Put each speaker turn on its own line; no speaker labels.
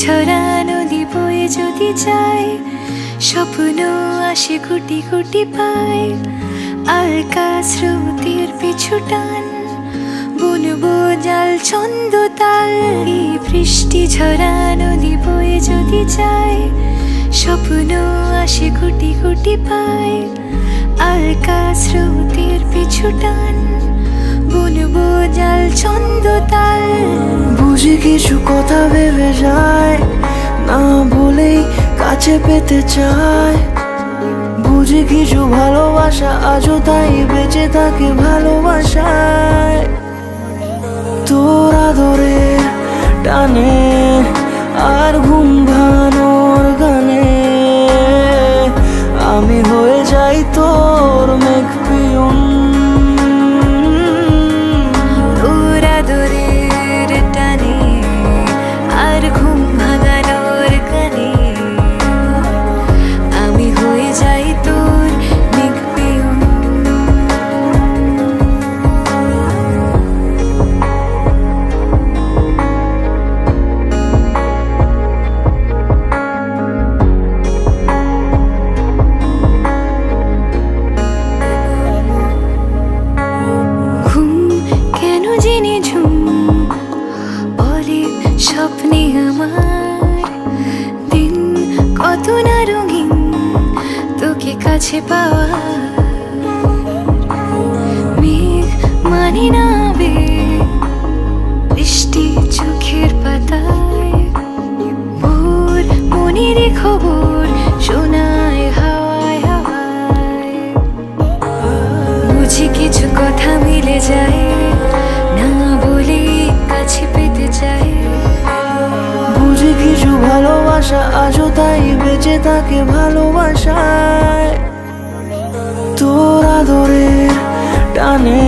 ঝরা নদী বয়ে যদি যায়, স্বপ্ন আসে কোটি কোটি পায়। আলকা স্রোতের পিছু টান, বুনবো জাল ছন্দ তাল। এই বৃষ্টি ঝরা নদী বয়ে যদি যায়, স্বপ্ন আসে কোটি কোটি পায়। আলকা স্রোতের পিছু টান, বুনবো জাল ছন্দ তাল।
বুঝি কিছু কথা ভেবে যায়, না বলেই কাছে পেতে চায়। বুঝি কিছু ভালোবাসা আজও তাই বেঁচে থাকে ভালোবাসায়। তোর আদরের টানে আর ঘুম ভাঙানোর গানে আমি হয়ে যাই তোর মেঘ পিয়ন।
তোর আদরের টানে আর ঘুম ভাঙানোর গানে আমি হয়ে যাই তোর মেঘ পিয়ন। স্বপ্নে আমার দিন কত না রঙিন, তোকে কাছে পাওয়া। মেঘ মানে না বৃষ্টি চোখের পাতায়, ভোর মনের খবর শোনায় হাওয়ায় হাওয়ায়। বুঝি কিছু কথা মিলে যায়, না বলে কাছে পেতে চাই।
বুঝি কিছু ভালোবাসা আজও তাই বেঁচে থাকে ভালোবাসায়। তোর আদরের টানে